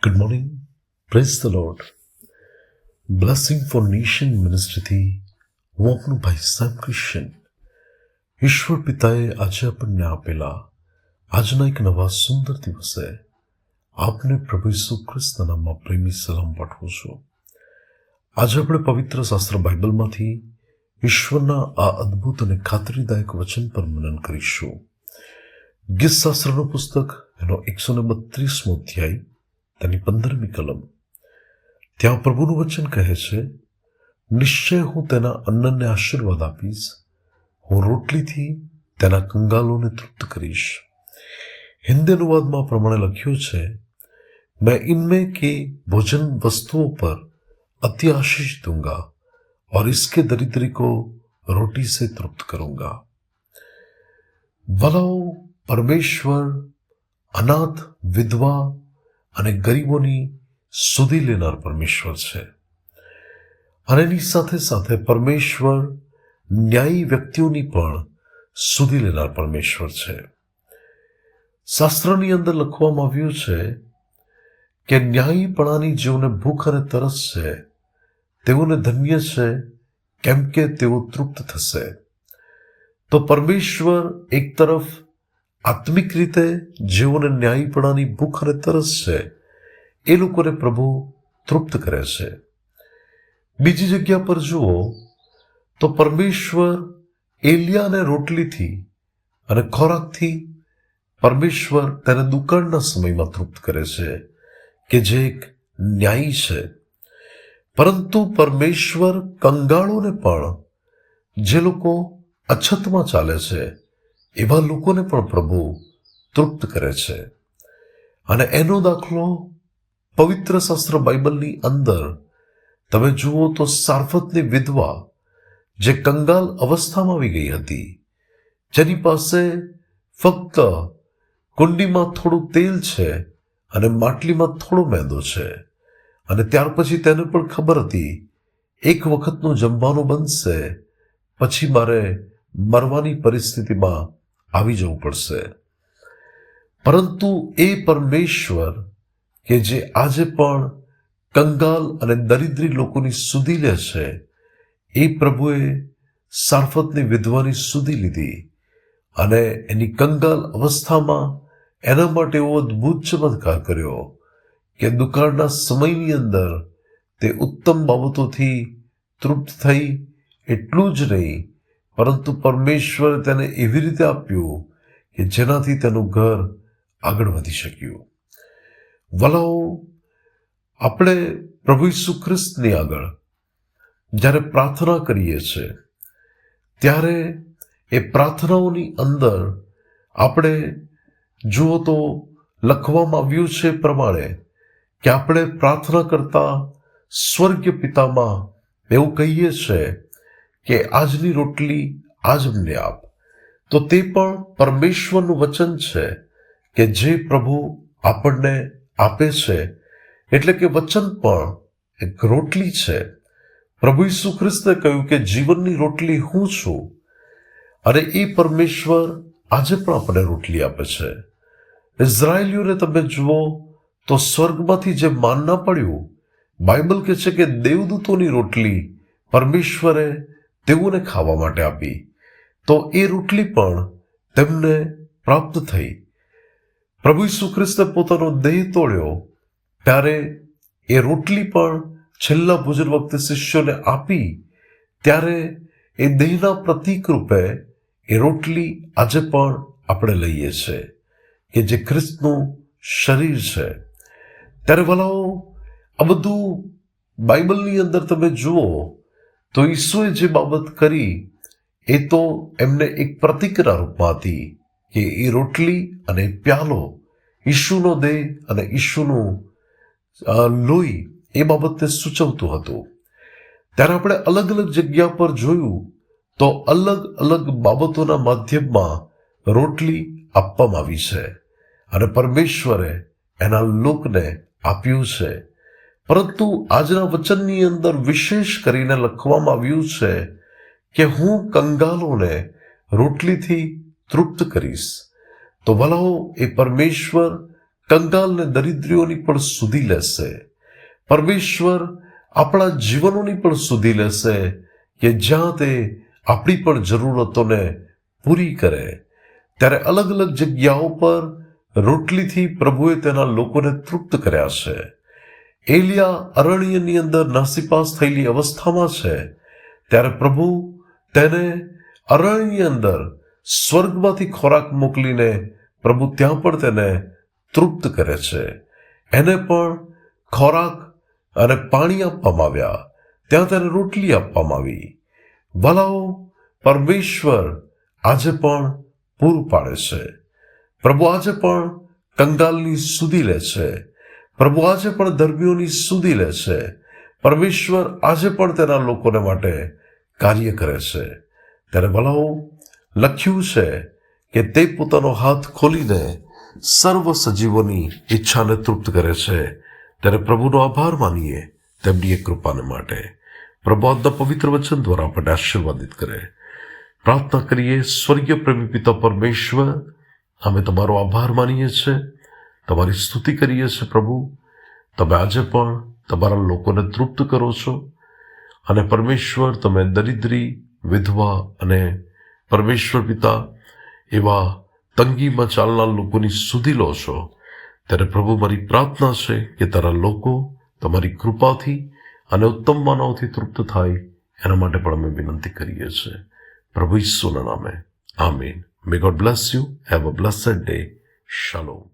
Good morning, praise the lord. Blessing for nation મિનિસ્ટ્રીથી હું આપનું ભાઈ સામ ક્રિશ્ચન. ઈશ્વર પિતાએ આજે આપણને આપેલા આજના એક નવા સુંદર દિવસે આપને પ્રભુ ઈસુ ખ્રિસ્તના નામમાં પ્રેમી સલામ પાઠવું છું. આજે આપણે પવિત્ર શાસ્ત્ર બાઇબલમાંથી ઈશ્વરના આ અદ્ભુત અને ખાતરીદાયક વચન પર મનન કરીશું. ગીત શાસ્ત્રનું પુસ્તક એનો 132મો અધ્યાય તેની 15મી કલમ. ત્યાં પ્રભુનું વચન કહે છે, નિશ્ચય હું તેના અન્નને આશીર્વાદ આપીશ, હું રોટલીથી તેના કંગાલોને તૃપ્ત કરીશ. હિન્દી અનુવાદમાં પ્રમાણે લખ્યું છે, मैं इनमें के भोजन वस्तुओं पर अति आशीष दूंगा और इसके दरिद्री को रोटी से तृप्त करूंगा. વલાઓ પરમેશ્વર અનાથ, વિધવા અને ગરીબોની સુધી લેનાર પરમેશ્વર છે. અને એની સાથે સાથે પરમેશ્વર ન્યાયી વ્યક્તિઓની પણ સુધી લેનાર પરમેશ્વર છે. શાસ્ત્રની અંદર લખવામાં આવ્યું છે કે ન્યાયીપણાની જેઓને ભૂખ અને તરસ છે તેઓને ધન્ય છે, કેમ કે તેઓ તૃપ્ત થશે. તો પરમેશ્વર એક તરફ આત્મિક રીતે જેઓને ન્યાયીપણાની ભૂખ અને તરસ છે એ લોકોને પ્રભુ તૃપ્ત કરે છે. બીજી જગ્યા પર જુઓ તો પરમેશ્વર એલિયાને રોટલીથી અને ખોરાકથી પરમેશ્વર તેને દુકાળના સમયમાં તૃપ્ત કરે છે, કે જે એક ન્યાયી છે. પરંતુ પરમેશ્વર કંગાળોને પણ, જે લોકો અછતમાં ચાલે છે એવા લોકોને પણ પ્રભુ તૃપ્ત કરે છે. અને એનો દાખલો પવિત્ર શાસ્ત્ર બાઇબલની અંદર તમે જુઓ તો સારફતની વિધવા, જે કંગાલ અવસ્થામાં આવી ગઈ હતી, જેની પાસે ફક્ત કુંડીમાં થોડું તેલ છે અને માટલીમાં થોડો મેંદો છે, અને ત્યાર પછી તેને પણ ખબર હતી એક વખતનું જમવાનું બનશે, પછી મારે મરવાની પરિસ્થિતિમાં આવી જવું પડશે. પરંતુ એ પરમેશ્વર કે જે આજે પણ કંગાલ અને દરિદ્રી લોકોની સુધી લે છે, એ પ્રભુએ સારફતની વિધવાની સુધી લીધી અને એની કંગાલ અવસ્થામાં એના માટે એવો અદ્ભુત ચમત્કાર કર્યો કે દુકાળના સમયની અંદર તે ઉત્તમ બાબતોથી તૃપ્ત થઈ. એટલું જ નહીં, પરંતુ પરમેશ્વરે તેને એવી રીતે આપ્યું કે જેનાથી તેનું ઘર આગળ વધી શક્યું. વલાઓ, આપણે પ્રભુ ઈસુ ખ્રિસ્તની આગળ જ્યારે પ્રાર્થના કરીએ છીએ ત્યારે એ પ્રાર્થનાઓની અંદર આપણે જુઓ તો લખવામાં આવ્યું છે પ્રમાણે કે આપણે પ્રાર્થના કરતા સ્વર્ગીય પિતામાં એવું કહીએ છીએ કે આજની રોટલી આજ અમને આપ. તો તે પણ પરમેશ્વરનું વચન છે કે જે પ્રભુ આપણને આપે છે. એટલે કે વચન પણ એક રોટલી છે. પ્રભુ ઈસુ ખ્રિસ્તે કહ્યું કે જીવનની રોટલી હું છું, અને એ પરમેશ્વર આજે પણ આપણને રોટલી આપે છે. ઇઝરાયેલીઓને તમે જુઓ તો સ્વર્ગમાંથી જે માનના પડ્યું, બાઇબલ કહે છે કે દેવદૂતોની રોટલી પરમેશ્વરે તેઓને ખાવા માટે આપી. તો એ રોટલી પણ તેમને પ્રાપ્ત થઈ. પ્રભુ ઈસુ ખ્રિસ્તે પોતાનો દેહ તોડ્યો ત્યારે એ રોટલી પણ છેલ્લા ભોજન વખતે શિષ્યોને આપી, ત્યારે એ દેહના પ્રતીક રૂપે એ રોટલી આજે પણ આપણે લઈએ છીએ કે જે ખ્રિસ્તનું શરીર છે. ત્યારે વલાઓ, આ બધું બાઇબલની અંદર તમે જુઓ તો ઈસુએ જે બાબત કરી એ તો એમને એક પ્રતીકના રૂપમાં હતી કે એ રોટલી અને પ્યાલો ઈશુનો દેહ અને ઈશુનું લોહી એ બાબતને સૂચવતું હતું. ત્યારે આપણે અલગ અલગ જગ્યા પર જોયું તો અલગ અલગ બાબતોના માધ્યમમાં રોટલી આપવામાં આવી છે અને પરમેશ્વરે એના લોકને આપ્યું છે. પરંતુ આજના વચનની અંદર વિશેષ કરીને લખવામાં આવ્યું છે કે હું કંગાલોને રોટલીથી તૃપ્ત કરીશ. તો ભલાઓ, એ પરમેશ્વર કંગાલ ને દરિદ્રીઓની પણ સુધી લેશે. પરમેશ્વર આપણા જીવનોની પણ સુધી લેશે કે જ્યાં તે આપણી પણ જરૂરતોને પૂરી કરે. ત્યારે અલગ અલગ જગ્યાઓ પર રોટલીથી પ્રભુએ તેના લોકોને તૃપ્ત કર્યા છે. એલિયા અરણ્યની અંદર નાસીપાસ થયેલી અવસ્થામાં છે, ત્યારે પ્રભુ તેને અરણ્યની અંદર સ્વર્ગમાંથી ખોરાક મોકલીને પ્રભુ ત્યાં પણ તેને તૃપ્ત કરે છે. એને પણ ખોરાક અને પાણી આપવામાં આવ્યા, ત્યાં તેને રોટલી આપવામાં આવી. ભલાઓ પરમેશ્વર આજે પણ પૂરું પાડે છે. પ્રભુ આજે પણ કંગાલની સુધી લે છે. પ્રભુ આજે પણ ધર્મીઓની સુધી લે છે. પરમેશ્વર આજે પણ તેના લોકોને માટે કાર્ય કરે છે. ત્યારે ભલાઓ લખ્યું છે કે તે પોતાનો હાથ ખોલીને સર્વ સજીવોની ઈચ્છાને તૃપ્ત કરે છે. ત્યારે પ્રભુનો આભાર માનીએ તેમની એ કૃપાને માટે. પ્રભુ આજના પવિત્ર વચન દ્વારા આપણને આશીર્વાદિત કરે. પ્રાર્થના કરીએ. સ્વર્ગીય પ્રેમી પિતા પરમેશ્વર, અમે તમારો આભાર માનીએ છીએ, તમારી સ્તુતિ કરીએ છીએ. પ્રભુ, તમે આજે પણ તમારા લોકોને તૃપ્ત કરો છો અને પરમેશ્વર તમે દરિદ્રી, વિધવા અને પરમેશ્વર પિતા એવા તંગીમાં ચાલનાર લોકોની સુધી લો છો. ત્યારે પ્રભુ, મારી પ્રાર્થના છે કે તારા લોકો તમારી કૃપાથી અને ઉત્તમ માનવથી તૃપ્ત થાય, એના માટે પણ અમે વિનંતી કરીએ છીએ. પ્રભુ ઈસુના નામે. આમીન. May God bless you. Have a blessed day. Shalom.